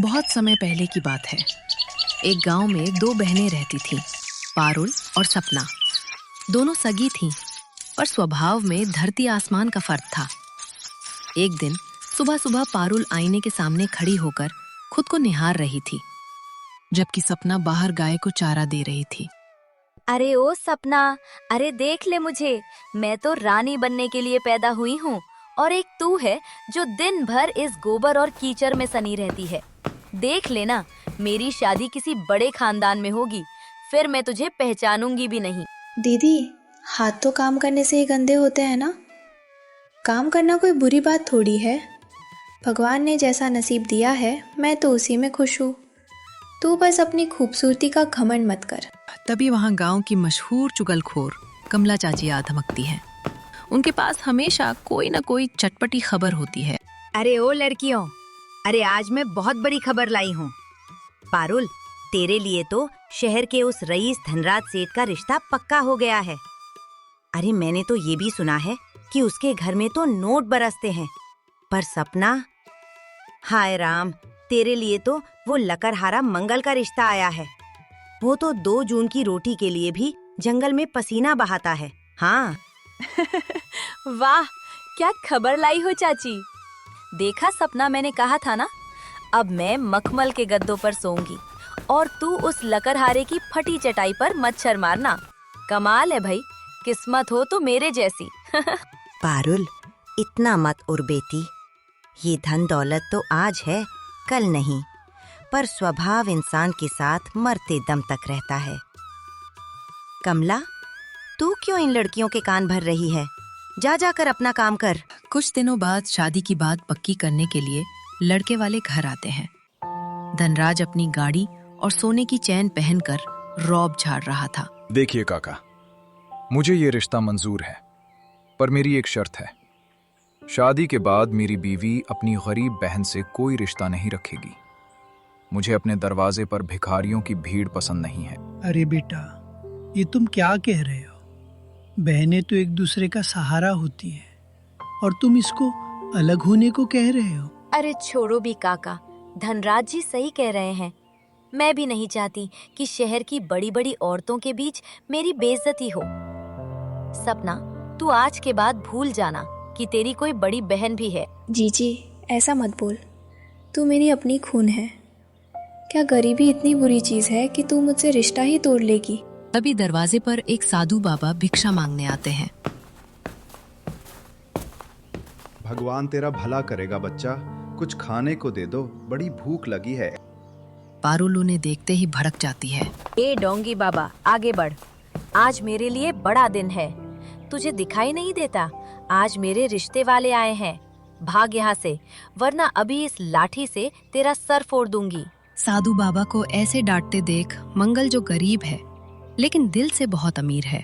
बहुत समय पहले की बात है। एक गांव में दो बहनें रहती थीं, पारुल और सपना। दोनों सगी थीं, पर स्वभाव में धरती आसमान का फर्क था। एक दिन सुबह सुबह पारुल आईने के सामने खड़ी होकर खुद को निहार रही थी, जबकि सपना बाहर गाय को चारा दे रही थी। अरे ओ सपना, अरे देख ले मुझे, मैं तो रानी बनने के लिए पैदा हुई हूँ और एक तू है जो दिन भर इस गोबर और कीचड़ में सनी रहती है। देख लेना, मेरी शादी किसी बड़े खानदान में होगी, फिर मैं तुझे पहचानूंगी भी नहीं। दीदी, हाथ तो काम करने से ही गंदे होते हैं ना। काम करना कोई बुरी बात थोड़ी है। भगवान ने जैसा नसीब दिया है मैं तो उसी में खुश हूँ। तू बस अपनी खूबसूरती का घमंड मत कर। तभी वहां गांव की मशहूर चुगलखोर कमला चाची आ धमकती हैं। उनके पास हमेशा कोई न कोई चटपटी खबर होती है। अरे ओ लड़कियों, अरे आज मैं बहुत बड़ी खबर लाई हूँ। पारुल, तेरे लिए तो शहर के उस रईस धनराज सेठ का रिश्ता पक्का हो गया है। अरे मैंने तो ये भी सुना है कि उसके घर में तो नोट बरसते हैं। पर सपना, हाय राम, तेरे लिए तो वो लकड़हारा मंगल का रिश्ता आया है। वो तो 2 जून की रोटी के लिए भी जंगल में पसीना बहाता है। हाँ। वाह, क्या खबर लाई हो चाची। देखा सपना, मैंने कहा था ना, अब मैं मखमल के गद्दों पर सोऊंगी और तू उस लकड़हारे की फटी चटाई पर मच्छर मारना। कमाल है भाई, किस्मत हो तो मेरे जैसी। पारुल, इतना मत उर्बेती। ये धन दौलत तो आज है, कल नहीं, पर स्वभाव इंसान के साथ मरते दम तक रहता है। कमला, तू क्यों इन लड़कियों के कान भर रही है? जा जाकर अपना काम कर। कुछ दिनों बाद शादी की बात पक्की करने के लिए लड़के वाले घर आते हैं। धनराज अपनी गाड़ी और सोने की चैन पहनकर रौब झाड़ रहा था। देखिए काका, मुझे ये रिश्ता मंजूर है, पर मेरी एक शर्त है। शादी के बाद मेरी बीवी अपनी गरीब बहन से कोई रिश्ता नहीं रखेगी। मुझे अपने दरवाजे पर भिखारियों की भीड़ पसंद नहीं है। अरे बेटा, ये तुम क्या कह रहे हो? बहनें तो एक दूसरे का सहारा होती है और तुम इसको अलग होने को कह रहे हो। अरे छोड़ो भी काका, धनराज जी सही कह रहे हैं। मैं भी नहीं चाहती कि शहर की बड़ी बड़ी औरतों के बीच मेरी बेइज्जती हो। सपना, तू आज के बाद भूल जाना कि तेरी कोई बड़ी बहन भी है। जीजी, ऐसा मत बोल। तू मेरी अपनी खून है। क्या गरीबी इतनी बुरी चीज है कि तू मुझसे रिश्ता ही तोड़ लेगी? तभी दरवाजे पर एक साधु बाबा भिक्षा मांगने आते हैं। भगवान तेरा भला करेगा बच्चा, कुछ खाने को दे दो, बड़ी भूख लगी है। पारुल उन्हें देखते ही भड़क जाती है। ए डोंगी बाबा, आगे बढ़। आज मेरे लिए बड़ा दिन है। तुझे दिखाई नहीं देता? आज मेरे रिश्ते वाले आए हैं। भाग यहाँ से, वरना अभी इस लाठी से तेरा सर फोड़ दूंगी। साधु बाबा को ऐसे डांटते देख मंगल, जो गरीब है लेकिन दिल से बहुत अमीर है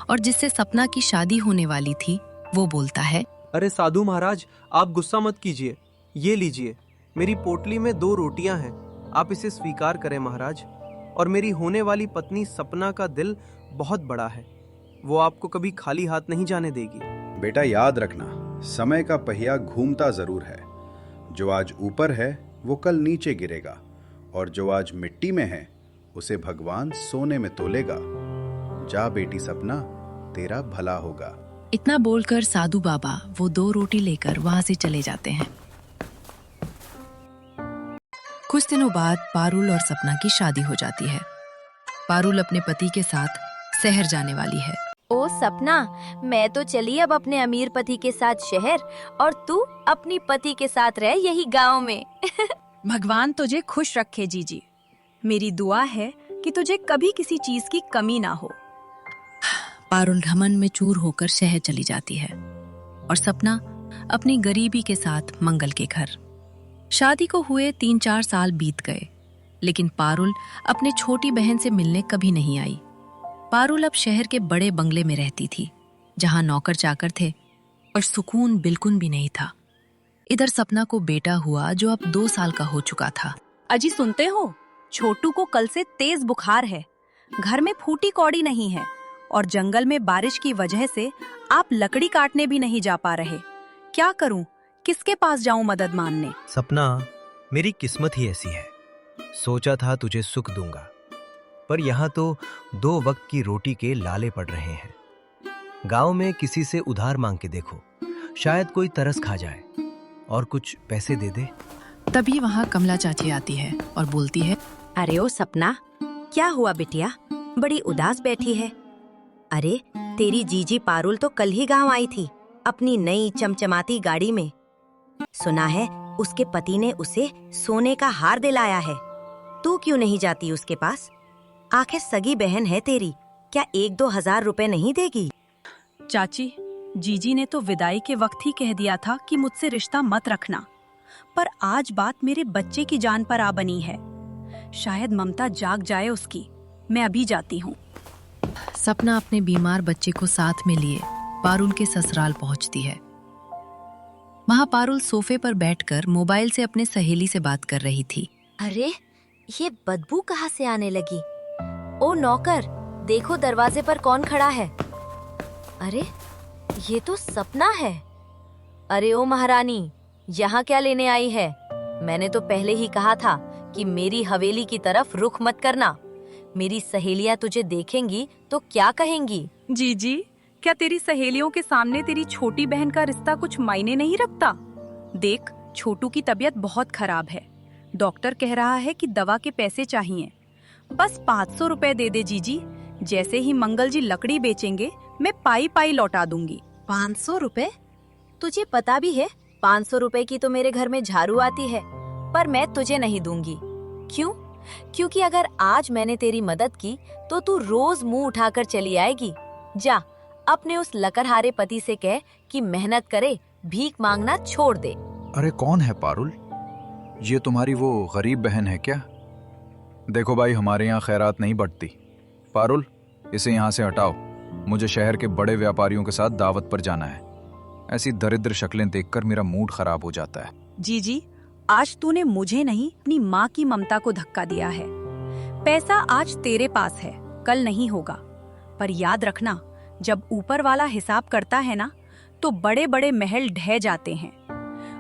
और जिससे सपना की शादी होने वाली थी, वो बोलता है, अरे साधु महाराज, आप गुस्सा मत कीजिए। ये लीजिए, मेरी पोटली में 2 रोटियां हैं, आप इसे स्वीकार करें महाराज। और मेरी होने वाली पत्नी सपना का दिल बहुत बड़ा है, वो आपको कभी खाली हाथ नहीं जाने देगी। बेटा याद रखना, समय का पहिया घूमता जरूर है। जो आज ऊपर है वो कल नीचे गिरेगा, और जो आज मिट्टी में है उसे भगवान सोने में तोलेगा। जा बेटी सपना, तेरा भला होगा। इतना बोलकर साधु बाबा वो 2 रोटी लेकर वहां से चले जाते हैं। कुछ दिनों बाद पारुल और सपना की शादी हो जाती है। पारुल अपने पति के साथ शहर जाने वाली है। ओ सपना, मैं तो चली अब अपने अमीर पति के साथ शहर, और तू अपनी पति के साथ रह यही गांव में। भगवान तुझे खुश रखे जीजी। मेरी दुआ है कि तुझे कभी किसी चीज की कमी ना हो। पारुल घमंड में चूर होकर शहर चली जाती है और सपना अपनी गरीबी के साथ मंगल के घर। शादी को हुए 3-4 साल बीत गए, लेकिन पारुल अपने छोटी बहन से मिलने कभी नहीं आई। पारुल अब शहर के बड़े बंगले में रहती थी, जहां नौकर चाकर थे और सुकून बिल्कुल भी नहीं था। इधर सपना को बेटा हुआ, जो अब 2 साल का हो चुका था। अजी सुनते हो, छोटू को कल से तेज बुखार है। घर में फूटी कौड़ी नहीं है और जंगल में बारिश की वजह से आप लकड़ी काटने भी नहीं जा पा रहे। क्या करूं, किसके पास जाऊं मदद मांगने? सपना, मेरी किस्मत ही ऐसी है। सोचा था तुझे सुख दूंगा, पर यहाँ तो 2 वक्त की रोटी के लाले पड़ रहे हैं। गांव में किसी से उधार मांग के देखो, शायद कोई तरस खा जाए और कुछ पैसे दे दे। तभी वहाँ कमला चाची आती है और बोलती है, अरे ओ सपना, क्या हुआ बिटिया, बड़ी उदास बैठी है? अरे तेरी जीजी पारुल तो कल ही गांव आई थी अपनी नई चमचमाती गाड़ी में। सुना है उसके पति ने उसे सोने का हार दिलाया है। तू क्यों नहीं जाती उसके पास? आखिर सगी बहन है तेरी, क्या 1-2 हजार रुपए नहीं देगी? चाची, जीजी ने तो विदाई के वक्त ही कह दिया था कि मुझसे रिश्ता मत रखना, पर आज बात मेरे बच्चे की जान पर आ बनी है। शायद ममता जाग जाए उसकी। मैं अभी जाती हूँ। सपना अपने बीमार बच्चे को साथ में लिए पारुल के ससुराल पहुंचती है। वहां पारुल सोफे पर बैठकर मोबाइल से अपने सहेली से बात कर रही थी। अरे ये बदबू कहाँ से आने लगी? ओ नौकर, देखो दरवाजे पर कौन खड़ा है। अरे ये तो सपना है। अरे ओ महारानी, यहाँ क्या लेने आई है? मैंने तो पहले ही कहा था कि मेरी हवेली की तरफ रुख मत करना। मेरी सहेलियां तुझे देखेंगी तो क्या कहेंगी? जीजी, क्या तेरी सहेलियों के सामने तेरी छोटी बहन का रिश्ता कुछ मायने नहीं रखता? देख, छोटू की तबीयत बहुत खराब है। डॉक्टर कह रहा है कि दवा के पैसे चाहिए। बस 500 रुपए दे दे जीजी। जैसे ही मंगल जी लकड़ी बेचेंगे, मैं पाई पाई लौटा दूंगी। 500 रुपए? तुझे पता भी है 500 रुपए की तो मेरे घर में झाड़ू आती है, पर मैं तुझे नहीं दूंगी। क्यों? क्योंकि अगर आज मैंने तेरी मदद की तो तू रोज मुंह उठाकर चली आएगी। जा, अपने उस लकड़हारे पति से कह कि मेहनत करे, भीख मांगना छोड़ दे। अरे कौन है पारुल? ये तुम्हारी वो गरीब बहन है क्या? देखो भाई, हमारे यहाँ खैरात नहीं बंटती। पारुल, इसे यहाँ से हटाओ। मुझे शहर के बड़े व्यापारियों के साथ दावत पर जाना है। ऐसी दरिद्र शक्लें देखकर मेरा मूड खराब हो जाता है। जीजी, आज तूने मुझे नहीं अपनी माँ की ममता को धक्का दिया है। पैसा आज तेरे पास है, कल नहीं होगा। पर याद रखना, जब ऊपर वाला हिसाब करता है ना, तो बड़े बड़े महल ढह जाते हैं।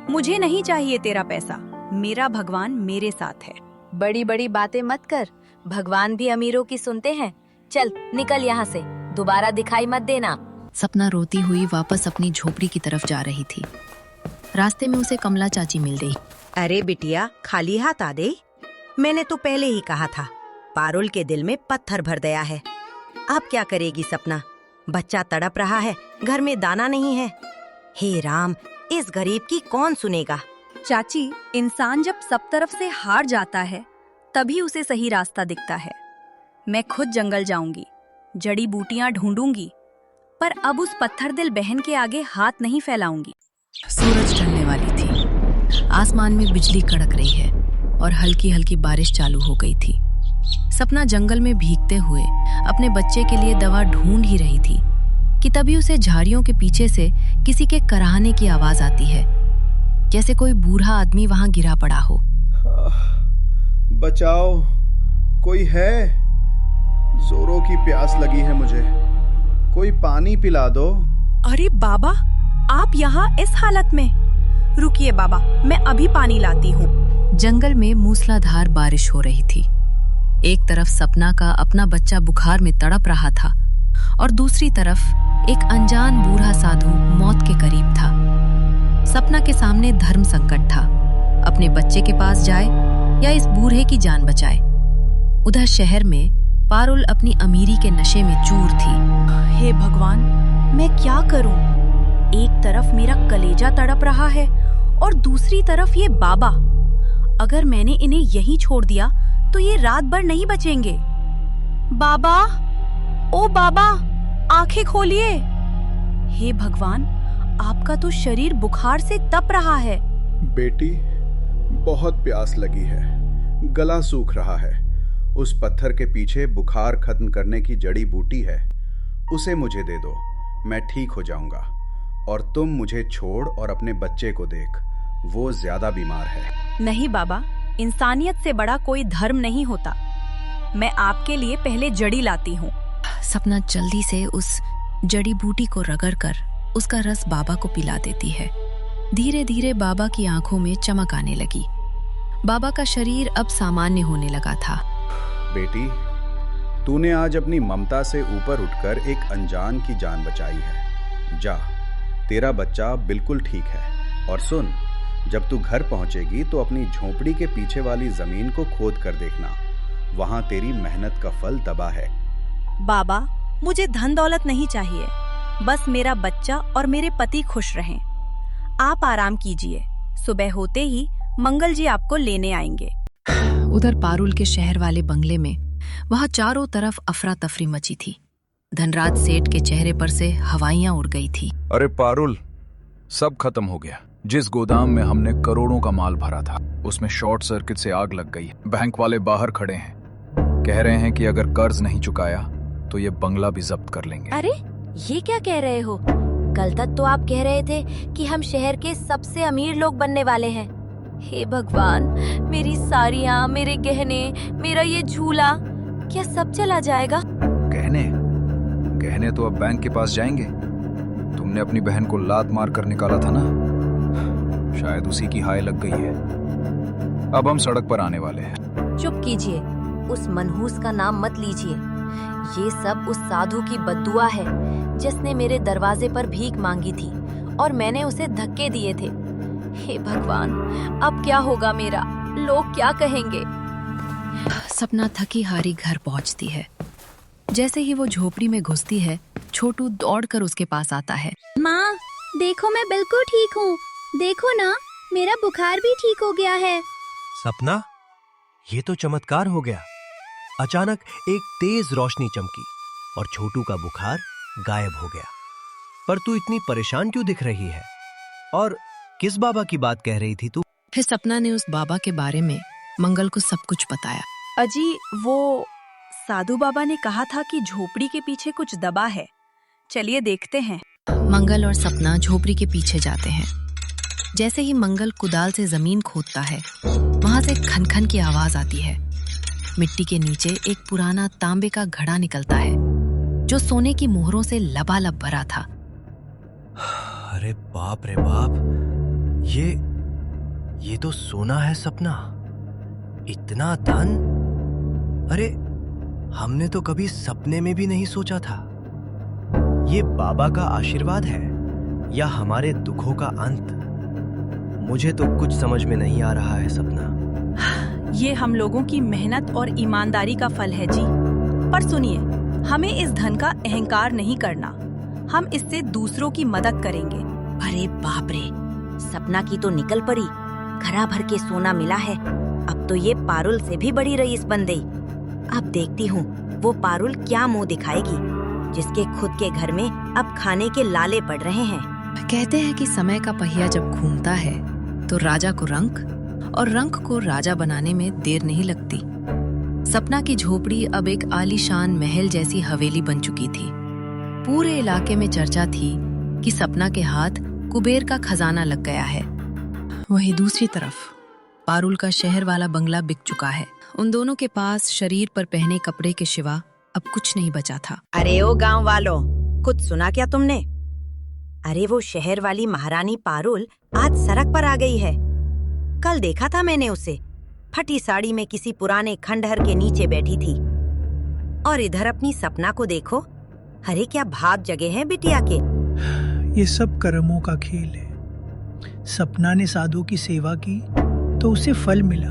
मुझे नहीं चाहिए तेरा पैसा। मेरा भगवान मेरे साथ है। बड़ी बड़ी बातें मत कर, भगवान भी अमीरों की सुनते हैं। चल निकल यहाँ से, दोबारा दिखाई मत देना। सपना रोती हुई वापस अपनी झोपड़ी की तरफ जा रही थी। रास्ते में उसे कमला चाची मिल गई। अरे बिटिया, खाली हाथ आ गई? मैंने तो पहले ही कहा था, पारुल के दिल में पत्थर भर गया है। अब क्या करेगी सपना? बच्चा तड़प रहा है, घर में दाना नहीं है। हे राम, इस गरीब की कौन सुनेगा? चाची, इंसान जब सब तरफ से हार जाता है, तभी उसे सही रास्ता दिखता है। मैं खुद जंगल जाऊंगी, जड़ी बूटियां ढूंढूंगी, पर अब उस पत्थर दिल बहन के आगे हाथ नहीं फैलाऊंगी। सूरज ढलने वाली थी। आसमान में बिजली कड़क रही है और हल्की हल्की बारिश चालू हो गई थी। सपना जंगल में भीगते हुए अपने बच्चे के लिए दवा ढूंढ ही रही थी कि तभी उसे झाड़ियों के पीछे से किसी के कराहने की आवाज आती है, जैसे कोई बूढ़ा आदमी वहां गिरा पड़ा हो। बचाओ, कोई है? जोरों की प्यास लगी है मुझे, कोई पानी पिला दो। अरे बाबा, आप यहाँ इस हालत में? रुकिए बाबा, मैं अभी पानी लाती हूँ। जंगल में मूसलाधार बारिश हो रही थी। एक तरफ सपना का अपना बच्चा बुखार में तड़प रहा था और दूसरी तरफ एक अनजान बूढ़ा साधु मौत के करीब था। सपना के सामने धर्म संकट था, अपने बच्चे के पास जाए या इस बूढ़े की जान बचाए। उधर शहर में पारुल अपनी अमीरी के नशे में चूर थी। हे भगवान, मैं क्या करूं? एक तरफ मेरा कलेजा तड़प रहा है और दूसरी तरफ ये बाबा। अगर मैंने इन्हें यहीं छोड़ दिया तो ये रात भर नहीं बचेंगे। बाबा, ओ बाबा, आंखें खोलिए। हे भगवान, आपका तो शरीर बुखार से तप रहा है। बेटी, बहुत प्यास लगी है, गला सूख रहा है। उस पत्थर के पीछे बुखार खत्म करने की जड़ी बूटी है, उसे मुझे दे दो, मैं ठीक हो जाऊंगा। और तुम मुझे छोड़ और अपने बच्चे को देख, वो ज्यादा बीमार है। नहीं बाबा, इंसानियत से बड़ा कोई धर्म नहीं होता। मैं आपके लिए पहले जड़ी लाती हूँ। सपना जल्दी से उस जड़ी बूटी को रगड़कर उसका रस बाबा को पिला देती है। धीरे धीरे बाबा की आंखों में चमक आने लगी। बाबा का शरीर अब सामान्य होने लगा था। बेटी, तूने आज अपनी ममता से ऊपर उठकर एक अनजान की जान बचाई है। जा, तेरा बच्चा बिल्कुल ठीक है। और सुन, जब तू घर पहुंचेगी तो अपनी झोपड़ी के पीछे वाली जमीन को खोद कर देखना, वहां तेरी मेहनत का फल दबा है। बाबा, मुझे धन दौलत नहीं चाहिए, बस मेरा बच्चा और मेरे पति खुश रहें। आप आराम कीजिए, सुबह होते ही मंगल जी आपको लेने आएंगे। उधर पारुल के शहर वाले बंगले में वहां चारों तरफ अफरा तफरी मची थी। धनराज सेठ के चेहरे पर से हवाइयां उड़ गई थी। अरे पारुल, सब खत्म हो गया। जिस गोदाम में हमने करोड़ों का माल भरा था, उसमें शॉर्ट सर्किट से आग लग गई। बैंक वाले बाहर खड़े हैं, कह रहे हैं कि अगर कर्ज नहीं चुकाया तो ये बंगला भी जब्त कर लेंगे। अरे ये क्या कह रहे हो? कल तक तो आप कह रहे थे कि हम शहर के सबसे अमीर लोग बनने वाले हैं। हे भगवान, मेरी साड़ियाँ, मेरे गहने, मेरा ये झूला, क्या सब चला जाएगा? गहने तो अब बैंक के पास जाएंगे। तुमने अपनी बहन को लात मार कर निकाला था ना, शायद उसी की हाय लग गई है। अब हम सड़क पर आने वाले हैं। चुप कीजिए, उस मनहूस का नाम मत लीजिए। ये सब उस साधु की बद्दुआ है जिसने मेरे दरवाजे पर भीख मांगी थी और मैंने उसे धक्के दिए थे। हे भगवान, अब क्या होगा मेरा? लोग क्या कहेंगे? सपना थकी हारी घर पहुंचती है। जैसे ही वो झोपड़ी में घुसती है, छोटू दौड़कर उसके पास आता है। माँ, देखो मैं बिल्कुल ठीक हूँ। देखो ना, मेरा बुखार भी ठीक हो गया है। सपना, ये तो चमत्कार हो गया। अचानक एक तेज रोशनी चमकी और छोटू का बुखार गायब हो गया। पर तू इतनी परेशान क्यों दिख रही है? और किस बाबा की बात कह रही थी तू? फिर सपना ने उस बाबा के बारे में मंगल को सब कुछ बताया। अजी, वो साधु बाबा ने कहा था कि झोपड़ी के पीछे कुछ दबा है। चलिए देखते हैं। मंगल और सपना झोपड़ी के पीछे जाते हैं। जैसे ही मंगल कुदाल से जमीन खोदता है, वहां से खनखन की आवाज आती है। मिट्टी के नीचे एक पुराना तांबे का घड़ा निकलता है जो सोने की मोहरों से लबालब भरा था। अरे बाप रे बाप, ये तो सोना है सपना। इतना धन! अरे हमने तो कभी सपने में भी नहीं सोचा था। ये बाबा का आशीर्वाद है या हमारे दुखों का अंत? मुझे तो कुछ समझ में नहीं आ रहा है सपना। ये हम लोगों की मेहनत और ईमानदारी का फल है जी। पर सुनिए, हमें इस धन का अहंकार नहीं करना। हम इससे दूसरों की मदद करेंगे। अरे बाप रे, सपना की तो निकल पड़ी। घड़ा भर के सोना मिला है। अब तो ये पारुल से भी बड़ी रईस बन गई। अब देखती हूँ वो पारुल क्या मुंह दिखाएगी, जिसके खुद के घर में अब खाने के लाले पड़ रहे हैं। कहते हैं कि समय का पहिया जब घूमता है तो राजा को रंक और रंक को राजा बनाने में देर नहीं लगती। सपना की झोपड़ी अब एक आलीशान महल जैसी हवेली बन चुकी थी। पूरे इलाके में चर्चा थी कि सपना के हाथ कुबेर का खजाना लग गया है। वहीं दूसरी तरफ पारुल का शहर वाला बंगला बिक चुका है। उन दोनों के पास शरीर पर पहने कपड़े के सिवा अब कुछ नहीं बचा था। अरे ओ गांव वालों, कुछ सुना क्या तुमने? अरे वो शहर वाली महारानी पारुल आज सड़क पर आ गई है। कल देखा था मैंने उसे, फटी साड़ी में किसी पुराने खंडहर के नीचे बैठी थी। और इधर अपनी सपना को देखो। अरे क्या भाग जगे हैं बिटिया के। ये सब कर्मों का खेल है। सपना ने साधु की सेवा की तो उसे फल मिला।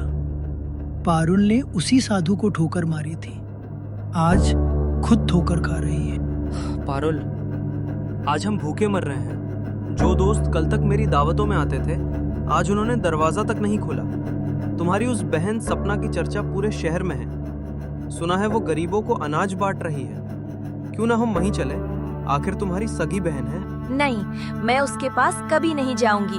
पारुल ने उसी साधु को ठोकर मारी थी, आज खुद ठोकर खा रही है। पारुल, आज हम भूखे मर रहे हैं। जो दोस्त कल तक मेरी दावतों में आते थे, आज उन्होंने दरवाजा तक नहीं खोला। तुम्हारी उस बहन सपना की चर्चा पूरे शहर में है। सुना है वो गरीबों को अनाज बांट रही है। क्यों ना हम वहीं चले? आखिर तुम्हारी सगी बहन है। नहीं, मैं उसके पास कभी नहीं जाऊंगी।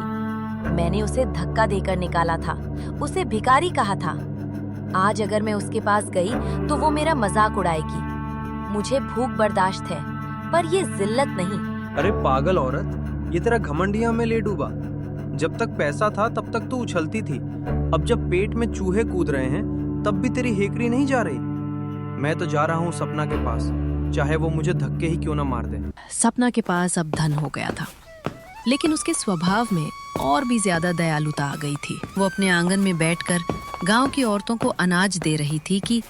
मैंने उसे धक्का देकर निकाला था, उसे भिखारी कहा था। आज अगर मैं उसके पास गई तो वो मेरा मजाक उड़ाएगी। मुझे भूख बर्दाश्त है, पर ये जिल्लत नहीं। अरे पागल औरत, ये तेरा घमंड ही हमें ले डूबा। जब तक पैसा था तब तक तो उछलती थी। अब जब पेट में चूहे कूद रहे हैं तब भी तेरी हेकड़ी नहीं जा रही। मैं तो जा रहा हूँ सपना के पास, चाहे वो मुझे धक्के ही क्यों ना मार दे। सपना के पास अब धन हो गया था। लेकिन उसके स्वभाव में और भी ज्यादा दयालुता आ गई थी। वो अपने आंगन में बैठकर गांव की औरतों को अनाज दे रही थी कि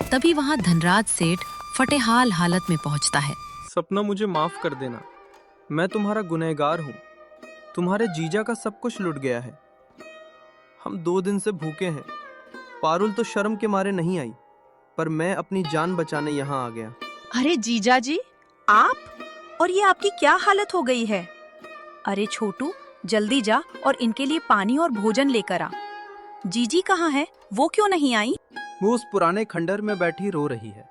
तभी वहां धनराज सेठ फटेहाल हालत में पहुंचता है। सपना, मुझे माफ कर देना, मैं तुम्हारा गुनहगार हूँ। तुम्हारे जीजा का सब कुछ लुट गया है। हम 2 दिन से भूखे हैं। पारुल तो शर्म के मारे नहीं आई, पर मैं अपनी जान बचाने यहाँ आ गया। अरे जीजा जी, आप? और ये आपकी क्या हालत हो गई है? अरे छोटू, जल्दी जा और इनके लिए पानी और भोजन लेकर आ। जीजी कहाँ है? वो क्यों नहीं आई? वो उस पुराने खंडर में बैठी रो रही है।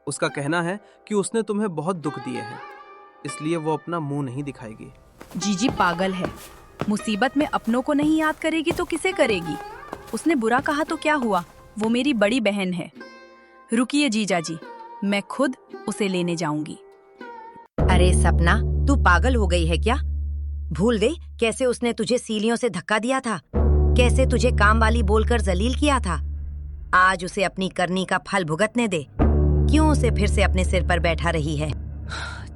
उसका कहना है कि उसने तुम्हें बहुत दुख दिए हैं, इसलिए वो अपना मुंह नहीं दिखाएगी। जीजी पागल है। मुसीबत में अपनों को नहीं याद करेगी तो किसे करेगी? उसने बुरा कहा तो क्या हुआ, वो मेरी बड़ी बहन है। रुकिए जीजा जी, मैं खुद उसे लेने जाऊंगी। अरे सपना, तू पागल हो गई है क्या? भूल गई कैसे उसने तुझे सीलियों से धक्का दिया था, कैसे तुझे काम वाली बोलकर जलील किया था। आज उसे अपनी करनी का फल भुगतने दे। क्यों उसे फिर से अपने सिर पर बैठा रही है?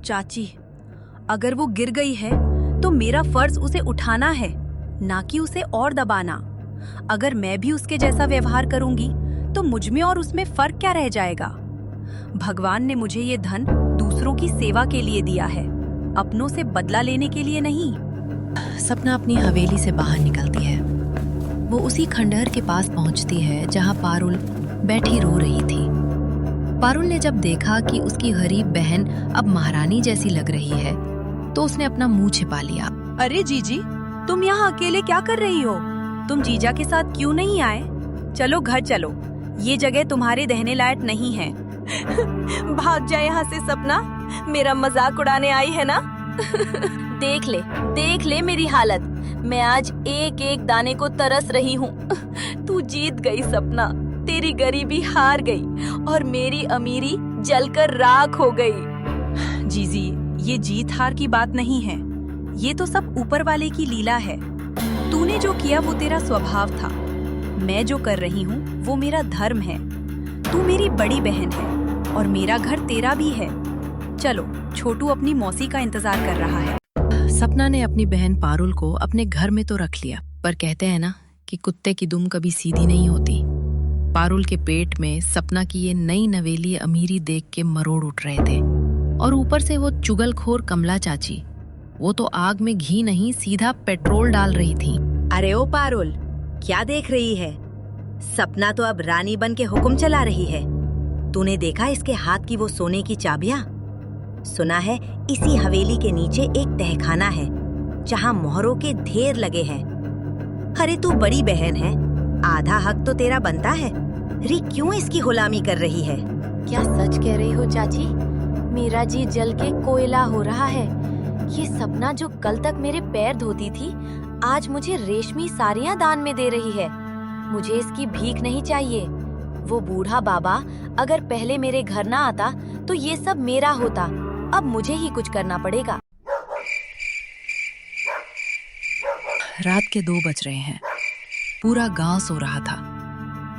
चाची, अगर वो गिर गई है तो मेरा फर्ज उसे उठाना है, ना कि उसे और दबाना। अगर मैं भी उसके जैसा व्यवहार करूंगी तो मुझ में और उसमें फर्क क्या रह जाएगा? भगवान ने मुझे ये धन दूसरों की सेवा के लिए दिया है, अपनों से बदला लेने के लिए नहीं। सपना अपनी हवेली से बाहर निकलती है। वो उसी खंडहर के पास पहुंचती है जहां पारुल बैठी रो रही थी। पारुल ने जब देखा कि उसकी गरीब बहन अब महारानी जैसी लग रही है तो उसने अपना मुंह छिपा लिया। अरे जीजी, तुम यहाँ अकेले क्या कर रही हो? तुम जीजा के साथ क्यों नहीं आए? चलो घर चलो, ये जगह तुम्हारे रहने लायक नहीं है। भाग जा यहाँ से सपना, मेरा मजाक उड़ाने आई है ना? देख ले मेरी हालत। मैं आज एक एक दाने को तरस रही हूँ। तू जीत गई सपना, तेरी गरीबी हार गई और मेरी अमीरी जलकर राख हो गई। जीजी, ये जीत हार की बात नहीं है, ये तो सब ऊपर वाले की लीला है। तूने जो किया वो तेरा स्वभाव था, मैं जो कर रही हूँ वो मेरा धर्म है। तू मेरी बड़ी बहन है और मेरा घर तेरा भी है। चलो, छोटू अपनी मौसी का इंतजार कर रहा है। सपना ने अपनी बहन पारुल को अपने घर में तो रख लिया, पर कहते हैं ना कि कुत्ते की दुम कभी सीधी नहीं होती। पारुल के पेट में सपना की ये नई नवेली अमीरी देख के मरोड़ उठ रहे थे, और ऊपर से वो चुगलखोर कमला चाची, वो तो आग में घी नहीं सीधा पेट्रोल डाल रही थी। अरे ओ पारुल, क्या देख रही है? सपना तो अब रानी बन के हुक्म चला रही है। तूने देखा इसके हाथ की वो सोने की चाबियां? सुना है इसी हवेली के नीचे एक तहखाना है जहां मोहरों के ढेर लगे हैं। अरे तू बड़ी बहन है, आधा हक तो तेरा बनता है। री क्यों इसकी गुलामी कर रही है? क्या सच कह रही हो चाची? मेरा जी जल के कोयला हो रहा है। ये सपना जो कल तक मेरे पैर धोती थी, आज मुझे रेशमी साड़ियाँ दान में दे रही है। मुझे इसकी भीख नहीं चाहिए। वो बूढ़ा बाबा अगर पहले मेरे घर ना आता तो ये सब मेरा होता। अब मुझे ही कुछ करना पड़ेगा। रात के 2 बज रहे हैं। पूरा गांव सो रहा था,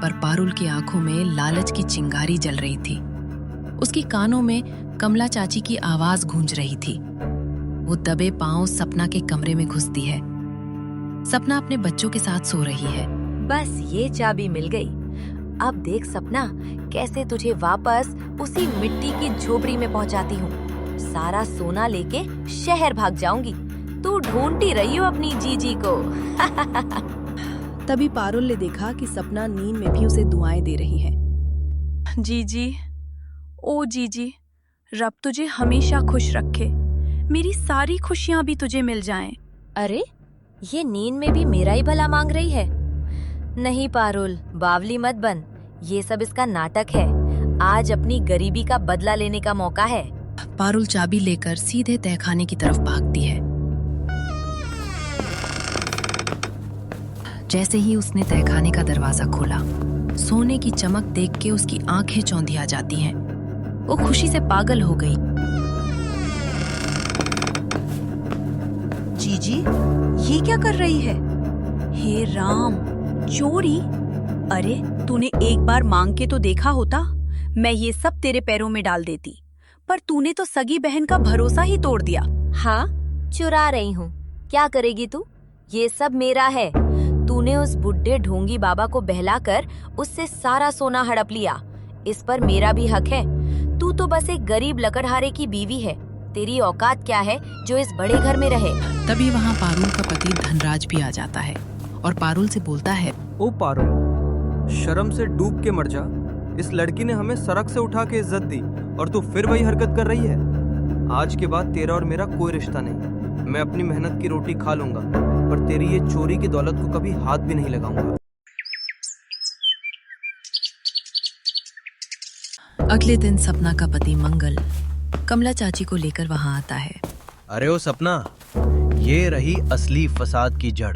पर पारुल की आंखों में लालच की चिंगारी जल रही थी। उसकी कानों में कमला चाची की आवाज गूंज रही थी। वो दबे पांव सपना के कमरे में घुसती है। सपना अपने बच्चों के साथ सो रही है। बस ये चाबी मिल गई। अब देख सपना, कैसे तुझे वापस उसी मिट्टी की झोपड़ी में पहुंचाती हूँ। सारा सोना लेके शहर भाग जाऊंगी। तू ढूंढती रही हो अपनी जीजी को। तभी पारुल ने देखा कि सपना नींद में भी उसे दुआएं दे रही है। जीजी, ओ जीजी, रब तुझे हमेशा खुश रखे। मेरी सारी खुशियां भी तुझे मिल जाएं। अरे, ये नींद में भी मेरा ही भला मांग रही है। नहीं पारुल, बावली मत बन। ये सब इसका नाटक है। आज अपनी गरीबी का बदला लेने का मौका है। पारुल चाबी लेकर सीधे तहखाने की तरफ भागती है। जैसे ही उसने तहखाने का दरवाजा खोला, सोने की चमक देख के उसकी आंखें चौंधिया जाती हैं। वो खुशी से पागल हो गई। जीजी, ये क्या कर रही है? हे राम, चोरी! अरे, तूने एक बार मांग के तो देखा होता, मैं ये सब तेरे पैरों में डाल देती। पर तूने तो सगी बहन का भरोसा ही तोड़ दिया। हाँ, चुरा रही हूँ। क्या करेगी तू? ये सब मेरा है। तूने उस बुढ़े ढोंगी बाबा को बहलाकर उससे सारा सोना हड़प लिया। इस पर मेरा भी हक है। तू तो बस एक गरीब लकड़हारे की बीवी है। तेरी औकात क्या है जो इस बड़े घर में रहे? तभी वहाँ पारुल का पति धनराज भी आ जाता है और पारुल से बोलता है, ओ पारुल, शर्म से डूब के मर जा। इस लड़की ने हमें सड़क से उठा के इज्जत दी और तू फिर वही हरकत कर रही है। आज के बाद तेरा और मेरा कोई रिश्ता नहीं। मैं अपनी मेहनत की रोटी खा लूंगा, पर तेरी ये चोरी की दौलत को कभी हाथ भी नहीं लगाऊंगा। अगले दिन सपना का पति मंगल कमला चाची को लेकर वहां आता है। अरे ओ सपना, ये रही असली फसाद की जड़।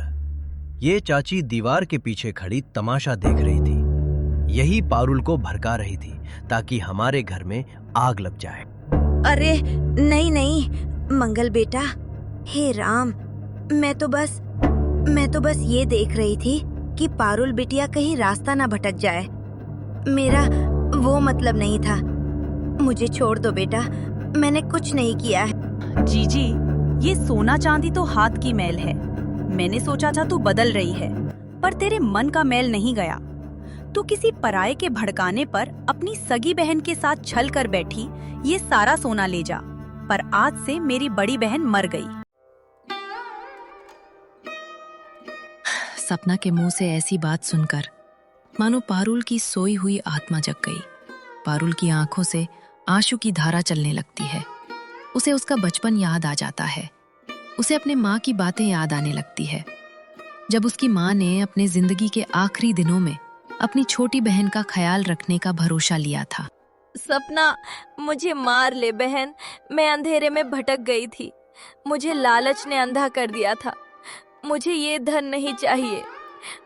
ये चाची दीवार के पीछे खड़ी तमाशा देख रही थी। यही पारुल को भड़का रही थी ताकि हमारे घर में आग लग जाए। अरे नहीं नहीं मंगल बेटा, हे राम, मैं तो बस ये देख रही थी कि पारुल बिटिया कहीं रास्ता ना भटक जाए। मेरा वो मतलब नहीं था। मुझे छोड़ दो बेटा, मैंने कुछ नहीं किया है। जीजी, ये सोना चांदी तो हाथ की मैल है। मैंने सोचा था तू बदल रही है, पर तेरे मन का मैल नहीं गया। तू किसी पराये के भड़काने पर अपनी सगी बहन के साथ छल कर बैठी। ये सारा सोना ले जा, पर आज से मेरी बड़ी बहन मर गई। सपना के मुंह से ऐसी बात सुनकर मानो पारुल की सोई हुई आत्मा जग गई। पारुल की आंखों से आंसू की धारा चलने लगती है। उसे उसका बचपन याद आ जाता है। उसे अपने माँ की बातें याद आने लगती है, जब उसकी माँ ने अपने जिंदगी के आखिरी दिनों में अपनी छोटी बहन का ख्याल रखने का भरोसा लिया था। सपना, मुझे मार ले बहन। मैं अंधेरे में भटक गई थी। मुझे लालच ने अंधा कर दिया था। मुझे ये धन नहीं चाहिए।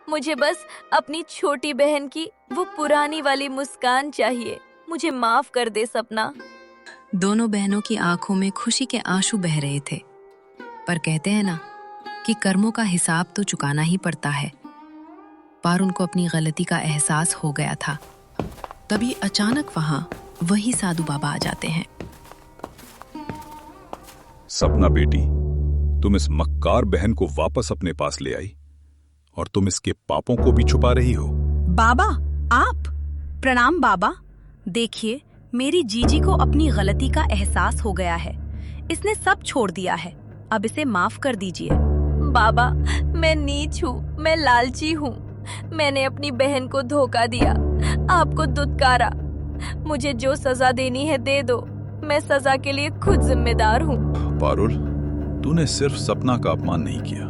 मुझे बस अपनी छोटी बहन की वो पुरानी वाली मुस्कान चाहिए। मुझे माफ कर दे सपना। दोनों बहनों की आंखों में खुशी के आंसू बह रहे थे, पर कहते हैं ना कि कर्मों का हिसाब तो चुकाना ही पड़ता है। पारुल को अपनी गलती का एहसास हो गया था। तभी अचानक वहां वही साधु बाबा आ जाते हैं। सपना बेटी, तुम इस मक्कार बहन को वापस अपने पास ले आई और तुम इसके पापों को भी छुपा रही हो। बाबा, आप? प्रणाम बाबा। देखिए, मेरी जीजी को अपनी गलती का एहसास हो गया है। इसने सब छोड़ दिया है। अब इसे माफ कर दीजिए। बाबा, मैं नीच हूँ, मैं लालची हूँ। मैंने अपनी बहन को धोखा दिया, आपको दुत्कारा। मुझे जो सजा देनी है दे दो। मैं सजा के लिए खुद जिम्मेदार हूँ। पारुल, तूने सिर्फ सपना का अपमान नहीं किया,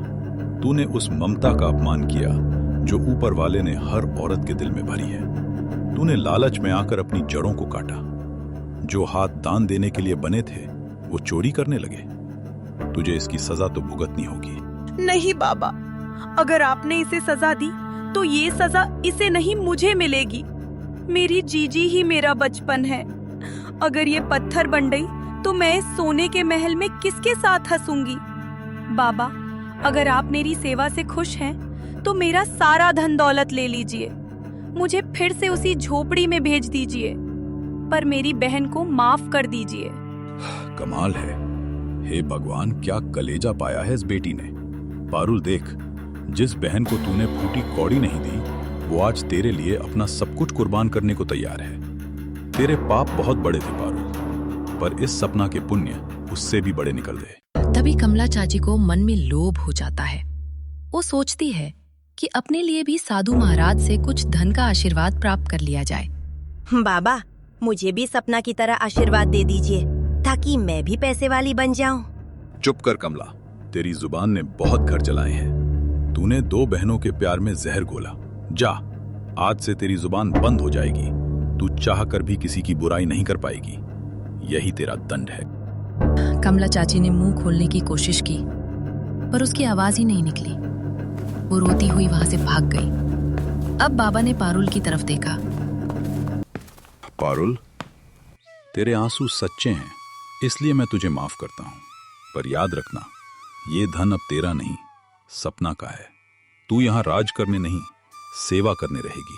तूने उस ममता का अपमान किया जो ऊपर वाले ने हर औरत के दिल में भरी है। तूने लालच में आकर अपनी जड़ों को काटा। जो हाथ दान देने के लिए बने थे वो चोरी करने लगे। तुझे इसकी सजा तो भुगतनी होगी। नहीं बाबा, अगर आपने इसे सजा दी तो ये सजा इसे नहीं मुझे मिलेगी। मेरी जीजी ही मेरा बचपन है। अगर ये पत्थर बन गई तो मैं इस सोने के महल में किसके साथ हंसूंगी? बाबा, अगर आप मेरी सेवा से खुश हैं तो मेरा सारा धन दौलत ले लीजिए। मुझे फिर से उसी झोपड़ी में भेज दीजिए, पर मेरी बहन को माफ कर दीजिए। कमाल है। हे भगवान, क्या कलेजा पाया है इस बेटी ने। पारुल देख, जिस बहन को तूने फूटी कौड़ी नहीं दी वो आज तेरे लिए अपना सब कुछ कुर्बान करने को तैयार है। तेरे पाप बहुत बड़े थे पारुल, पर इस सपना के पुण्य उससे भी बड़े निकल गए। तभी कमला चाची को मन में लोभ हो जाता है। वो सोचती है कि अपने लिए भी साधु महाराज से कुछ धन का आशीर्वाद प्राप्त कर लिया जाए। बाबा, मुझे भी सपना की तरह आशीर्वाद दे दीजिए ताकि मैं भी पैसे वाली बन जाऊं। चुप कर कमला, तेरी जुबान ने बहुत घर जलाए हैं। तूने दो बहनों के प्यार में जहर घोला। जा, आज से तेरी जुबान बंद हो जाएगी। तू चाह कर भी किसी की बुराई नहीं कर पाएगी। यही तेरा दंड है। कमला चाची ने मुंह खोलने की कोशिश की, पर उसकी आवाज ही नहीं निकली। वो रोती हुई वहां से भाग गई। अब बाबा ने पारुल की तरफ देखा। पारुल, तेरे आंसू सच्चे हैं, इसलिए मैं तुझे माफ करता हूं। पर याद रखना, ये धन अब तेरा नहीं, सपना का है। तू यहां राज करने नहीं, सेवा करने रहेगी।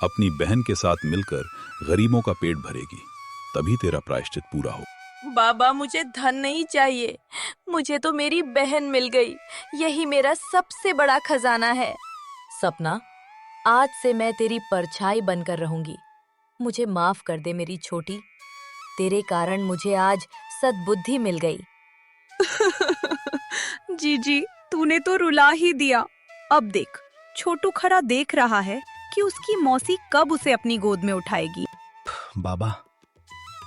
अपनी बहन के साथ मिलकर गरीबों का पेट भरेगी, तभी तेरा प्रायश्चित पूरा हो। बाबा मुझे धन नहीं चाहिए, मुझे तो मेरी बहन मिल गई, यही मेरा सबसे बड़ा खजाना है। सपना, आज से मैं तेरी परछाई बनकर रहूंगी। मुझे माफ कर दे मेरी छोटी, तेरे कारण मुझे आज सद्बुद्धि मिल गई। जीजी, तूने तो रुला ही दिया। अब देख, छोटू खरा देख रहा है कि उसकी मौसी कब उसे अपनी गोद में उठाएगी। बाबा,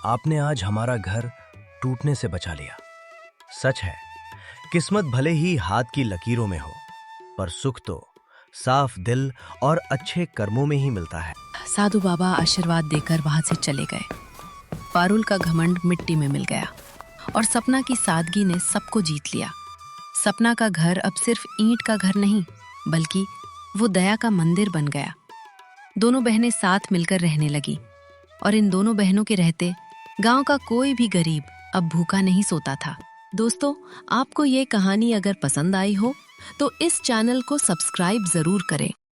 आपने आज हमारा घर टूटने से बचा लिया। सच है, किस्मत भले ही हाथ की लकीरों में हो, पर सुख तो साफ दिल और अच्छे कर्मों में ही मिलता है। साधु बाबा आशीर्वाद देकर वहां से चले गए। पारुल का घमंड मिट्टी में मिल गया और सपना की सादगी ने सबको जीत लिया। सपना का घर अब सिर्फ ईंट का घर नहीं, बल्कि वो दया का मंदिर बन गया। दोनों बहनें साथ मिलकर रहने लगी और इन दोनों बहनों के रहते गांव का कोई भी गरीब अब भूखा नहीं सोता था। दोस्तों, आपको ये कहानी अगर पसंद आई हो तो इस चैनल को सब्सक्राइब जरूर करें